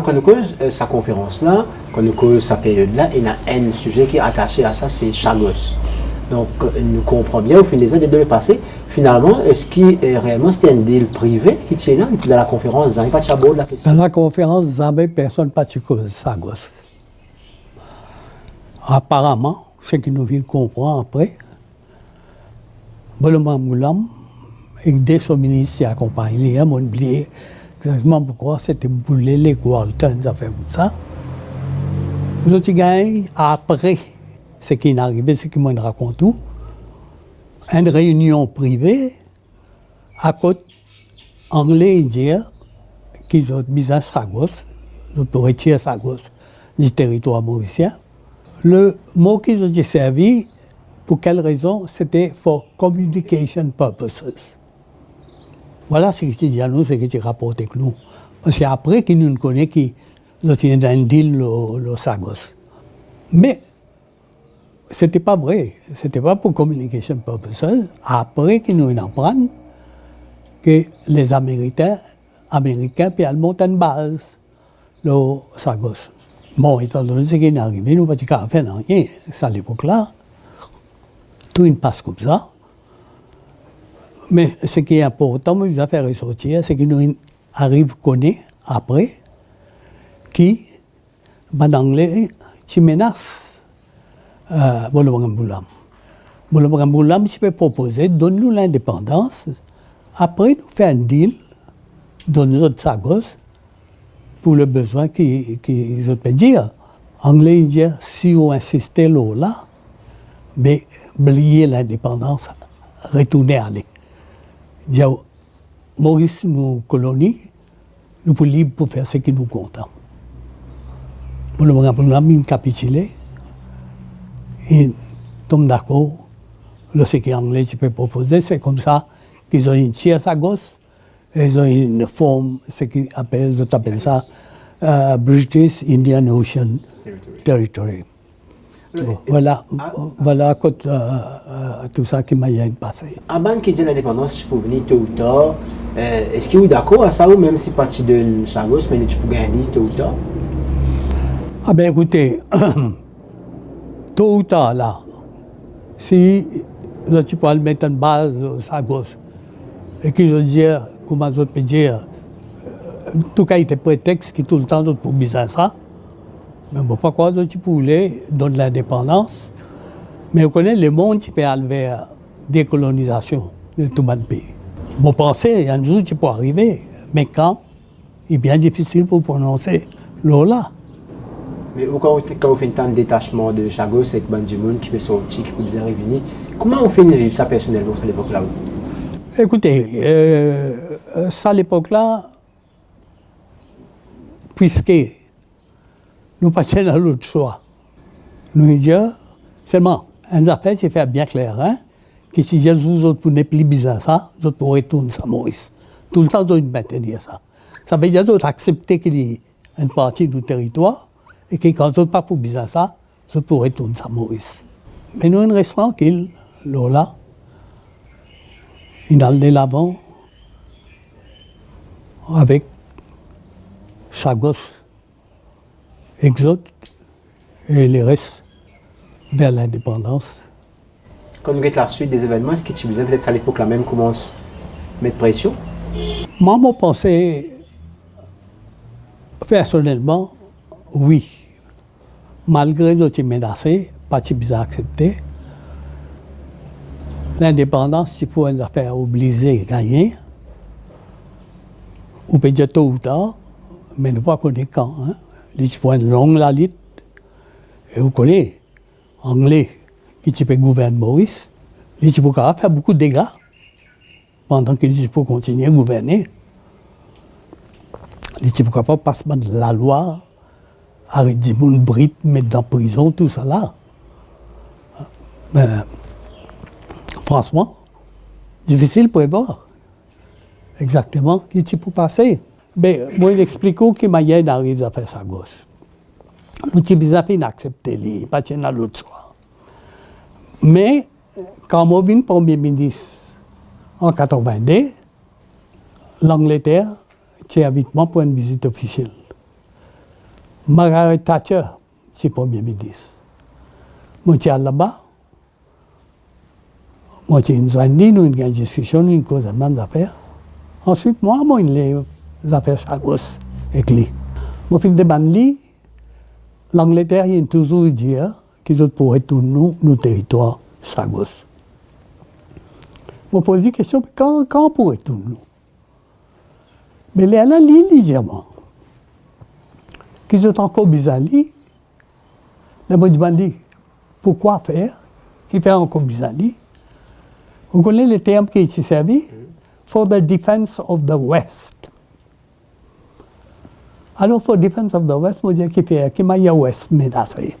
Quand nous cause sa conférence-là, quand nous cause sa période-là, il y a un sujet qui est attaché à ça, c'est Chagos. Donc, nous comprenons bien au fil des années de le passé. Finalement, est-ce que réellement c'était un deal privé qui tient là, dans la conférence, Zambé pas Chabot la question? Dans la conférence, Zambé, personne n'a cause Chagos. Apparemment, ce qui nous vient comprendre après, Boloma Moulam, et dès son ministre qui accompagne, il a oublié exactement pourquoi c'était bouler les Walton, ça fait comme ça. Nous avons gagné après ce qui est arrivé, ce qui me raconte tout, une réunion privée à côté anglais indien qui ont mis à Chagos, pour retirer Chagos du territoire mauricien. Le mot qu'ils ont servi, pour quelle raison? C'était for communication purposes. Voilà ce qui dit à nous, ce qui est rapporté avec nous. Parce qu'après, qui nous connaît qui est dans un deal le Chagos. Mais ce n'était pas vrai. Ce n'était pas pour communication purposes. Après, qui nous apprennent que les Américains puis Allemands ont une base, le Chagos. Bon, étant donné ce qui est arrivé, nous n'avons pas fait rien. C'est à l'époque-là. Tout une passe comme ça. Mais ce qui est important, nous avons fait ressortir, c'est que nous arrivons à connaître après qui, en anglais, qui menace Boloma Moulam. Boloma Moulam, je peux proposer, donne-nous l'indépendance, après nous faire un deal, donne-nous notre Chagos, pour le besoin qu'ils ont dire. Anglais, Indien, si on insistait là, mais oublier l'indépendance, retourner à aller. Maurice nous colonie, nous sommes libres pour faire ce qui nous compte. Nous avons capitulé et nous sommes d'accord. Ce qui est anglais, tu peux proposer, c'est comme ça qu'ils ont une tierce à gauche, ils ont une forme, ce qu'ils appellent ça British Indian Ocean Territory. Voilà tout ça qui m'a passé. Avant qu'il ait l'indépendance, tu peux venir tôt ou tard. Est-ce que vous êtes d'accord à ça ou même si parti de Chagos, mais tu peux gagner tôt ou tard? Ah ben écoutez, tôt ou tard là, si tu peux mettre une base de Chagos et qu'ils ont dit, comment je peux dire, tout cas il était prétexte qui tout le temps pour bizarre ça. Mais bon, pourquoi tu voulais donner l'indépendance? Mais vous connaissez le monde qui peut aller vers décolonisation de tout le pays. Bon, pensez, un jour tu peux arriver, mais quand? Il est bien difficile pour prononcer là. Mais quand vous faites un détachement de Chagos avec Bandimoun qui peut sortir, qui peut bien revenir, comment on fait vivre ça personnellement à l'époque-là? Écoutez, ça à l'époque-là, puisque nous passions dans l'autre choix. Nous disons, seulement, une affaire, c'est faire bien clair, hein, que si vous autres, pour ne plus bizarre ça, vous autres pourrez retourner à Maurice. Tout le temps, vous devez maintenir ça. Ça veut dire que vous acceptez qu'il y ait une partie du territoire et que quand vous n'êtes pas pour bizarre ça, vous pourrez retourner à Maurice. Mais nous, on reste tranquille, là, il a de l'avant avec Chagos. Exode et les restes vers l'indépendance. Quand nous regardons la suite des événements, est-ce que tu disais peut-être à l'époque là même commence à mettre pression? Moi, je pensais, personnellement, oui. Malgré que tu menacé, pas si bizarre accepté. L'indépendance, c'est pour une affaire obligée gagner. On peut dire tôt ou tard, mais ne pas connaître quand. Hein. Il faut une longue la lutte. Et vous connaissez, anglais, qui peut gouverner Maurice, il faut faire beaucoup de dégâts pendant qu'il faut continuer à gouverner. Il faut pas passer de la loi, arrêter des gens brites, mettre dans la prison, tout ça là. Mais, franchement, difficile de prévoir exactement ce qui peut passer. Mais moi, il explique qu'il m'a arrive à faire sa gosse. Nous avons inaccepté, pas de l'autre choix. Mais, quand je suis Premier ministre en 1982, l'Angleterre tient invitement pour une visite officielle. Margaret Thatcher, c'est Premier ministre. Moi, je suis là-bas. Moi, j'ai une journée, nous avons une discussion, une cause de affaires. Ensuite, moi, les affaires Chagos avec lui. Moi, je suis l'Angleterre, il a toujours dit qu'ils pourraient tourner nos territoires Chagos. Je me pose la question, quand on pourrait tourner? Mais là, légèrement. Qu'ils sont encore bizarres. Là, je me dis, pourquoi faire? Qui fait encore bizarre? Vous connaissez le terme qui est servi? For the defense of the West. Alors, for defense of the West, je dis qu'il fait, qu'il m'a West menacé.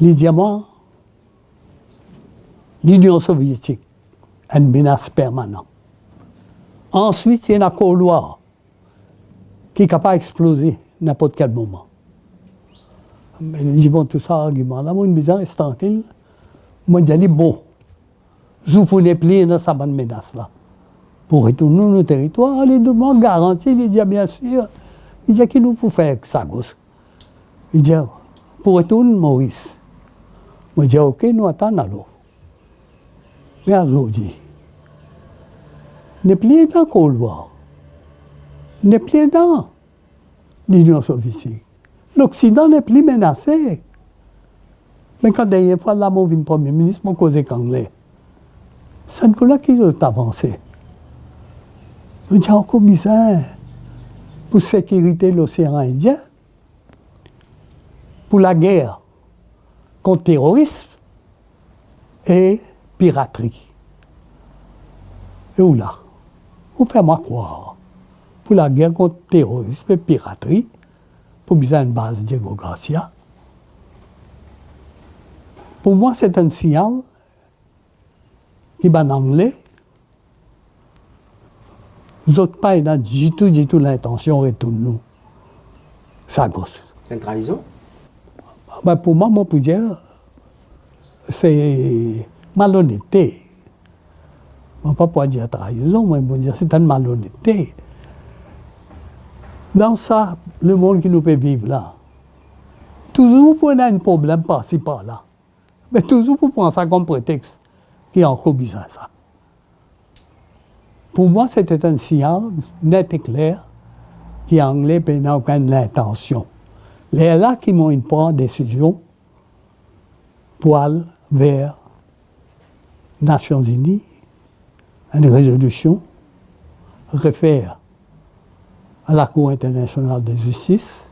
Les diamants, l'Union soviétique, une menace permanente. Ensuite, il y a la couloir qui est capable d'exploser n'importe quel moment. Mais ils vont tout ça argument là, moi, une bizarre est tranquille. Moi, je dis, bon, je vous n'ai plus dans cette menace-là. Pour retourner dans nos territoires, les demandes garanties, il dit, bien sûr, il dit, qu'il nous faut faire avec ça, gosse. Il dit, pour retourner, Maurice. Moi, je dis, ok, nous attendons alors. Mais alors, dit, n'est plus dans le couloir. N'est plus dans l'Union soviétique. L'Occident n'est plus menacé. Mais quand la dernière fois, là, mon Premier ministre m'a causé qu'anglais. C'est un là qui a avancé. Je dis encore bizarre. Pour sécurité l'océan Indien, pour la guerre contre le terrorisme et piraterie. Et où là? Vous faites-moi croire. Pour la guerre contre le terrorisme et piraterie, pour besoin une base Diego Garcia. Pour moi, c'est un signal qui va en anglais. Vous n'avez pas du tout l'intention de retourner nous. Ça gosse. C'est une trahison? Ben pour moi, pour dire, c'est malhonnêteté. Je ne peux pas dire trahison, mais je dire c'est une malhonnêteté. Dans ça, le monde qui nous peut vivre là, toujours pour un problème par-ci par-là, mais toujours pour prendre ça comme prétexte, qui est encore bizarre ça. Pour moi, c'était un signal net et clair qui anglais n'a aucune intention. Les là qui m'ont pris une décision pour aller vers les Nations Unies, une résolution réfère à la Cour internationale de justice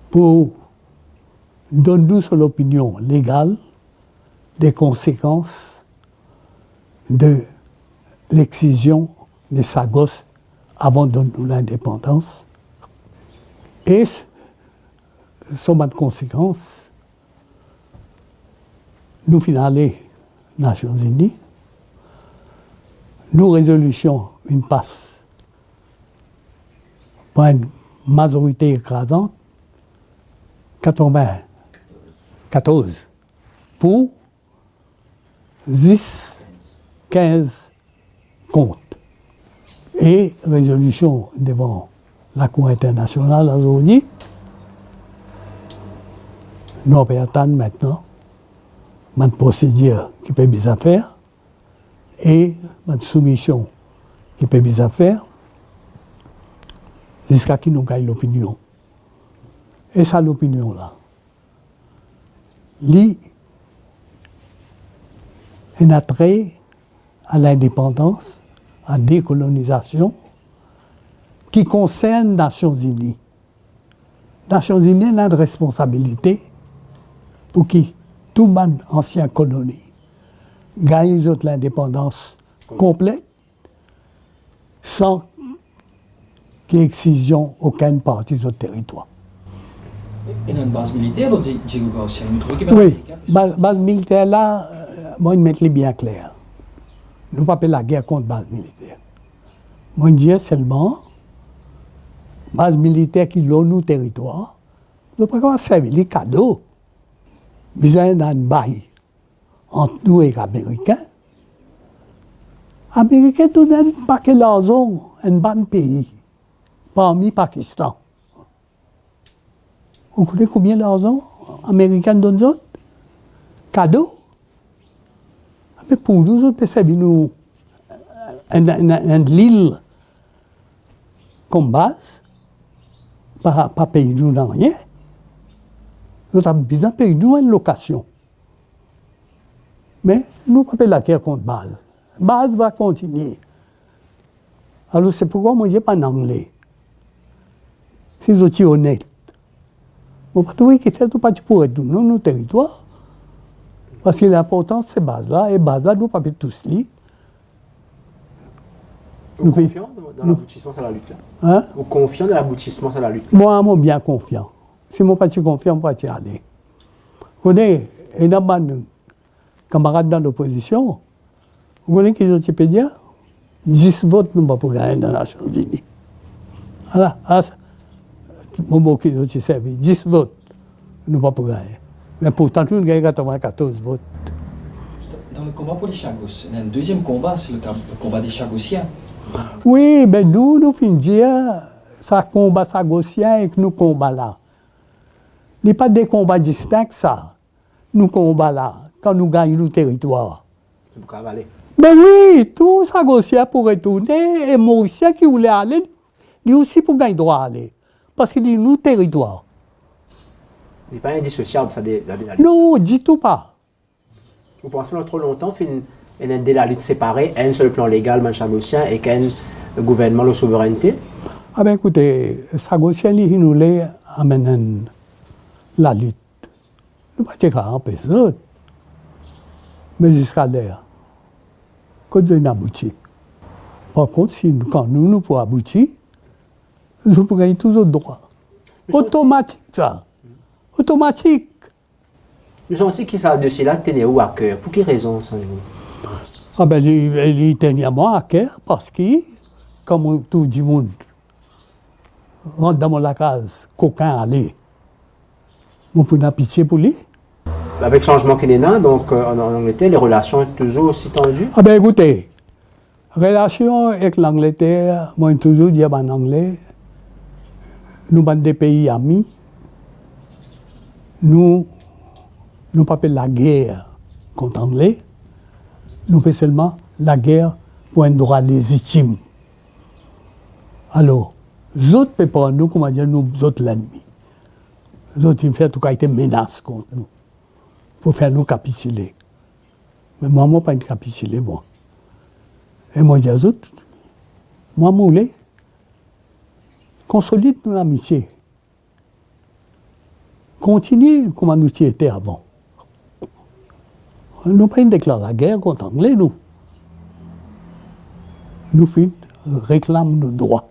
pour donner sur l'opinion légale des conséquences de l'excision de Sagos avant de donner l'indépendance. Et sur cette conséquence, nous finissons les Nations Unies, nos résolutions, une passe pour une majorité écrasante, 94 pour 10, 15 contre. Et résolution devant la Cour internationale aujourd'hui, nous allons attendre maintenant une procédure qui peut bien faire et une soumission qui peut bien faire jusqu'à ce que nous gagnons l'opinion. Et ça, l'opinion-là, un attrait à l'indépendance, à la décolonisation, qui concerne les Nations Unies. Les Nations Unies ont une responsabilité pour que tout le monde ancien colonie gagne l'indépendance complète sans qu'il y ait excision aucune partie de notre territoire. Et dans une base militaire, Diego Garcia, nous trouvons qu'il oui, base militaire là, moi je mets bien clair. Nous ne pas la guerre contre base militaire. Moi je dis seulement base militaire qui l'ont nos territoires, nous ne pouvons pas servir les cadeaux. Besoin d'un bail entre nous et les Américains. Les Américains donnent pas que l'argent un bon pays, parmi Pakistan. Vous connaissez combien d'argent américain donne autres? Cadeau. Mais pour nous autres, c'est nous l'île comme base, pas payer nous dans rien. Nous avons besoin de payer nous une location. Mais nous ne pouvons pas la guerre contre base. Base va continuer. Alors c'est pourquoi moi je n'ai pas en anglais. C'est aussi honnête. On ne peut pas trouver qu'il fait tout pas pour être dans nos territoires. Parce que l'important c'est base-là, et base-là, nous ne pouvons pas tous lire. Vous confiant dans l'aboutissement sur la lutte là? Hein? Vous confiant dans l'aboutissement sur la lutte? Moi, je suis bien confiant. Si je ne suis pas confiant, je ne peux pas y aller. Vous connaissez, il y a des camarades dans l'opposition. Vous connaissez qui sont peut dire 10 votes, nous ne pouvons pas gagner dans les Nations Unies. Voilà, mon mot qui ont servi, 10 votes, nous ne pouvons pas gagner. Mais pourtant, nous avons gagné 94 votes. Dans le combat pour les Chagos, il y a un deuxième combat, c'est le combat des Chagossiens. Oui, mais nous finissons de dire, ça combat Chagossien et que nous combat là. Il n'y a pas des combats distincts, ça. Nous combat là, quand nous gagnons le territoire. C'est pour cavaler. Ben oui, tout Chagossien pour retourner, et Mauricien qui voulait aller, lui aussi pour gagner droit à aller. Parce qu'il dit nous territoire. Il n'est pas indissociable, ça, de la lutte. Non, du tout pas. Vous pensez que trop longtemps, il y a de la lutte séparée, un seul plan légal, manchagossien, et qu'un gouvernement de souveraineté? Ah ben écoutez, Chagossien, il nous l'a amené la lutte. Nous ne pouvons pas empêcher ça. Mais jusqu'à l'air. Quand nous aboutit. Par contre, quand nous pouvons aboutir, nous pouvons gagner toujours droit. Automatique, ça. Automatique. Nous sentons que ça dossier là tenait où à cœur? Pour quelle raison, sans vous? Ah ben, il tenait à moi à cœur parce que, comme tout le monde rentre dans la case, qu'aucun allait, on peut avoir pitié pour lui. Avec le changement qu'il y a, donc en Angleterre, les relations sont toujours aussi tendues? Ah ben écoutez, relation avec l'Angleterre, moi j'ai toujours dit en anglais, nous sommes des pays amis, nous pas fait la guerre contre l'Anglais, nous faisons seulement la guerre pour un droit légitime. Alors, les autres ne peuvent pas nous, comment dire, nous autres l'ennemi. Les autres, ils font tout cas des menaces contre nous, pour faire nous capituler. Mais moi, je ne pas capituler, moi. Et moi, je dis aux autres, moi, je voulais consolider notre amitié. Continuer comme nous étions avant. Nous n'avons pas déclaré la guerre contre l'Anglais, nous. Nous réclamons nos droits.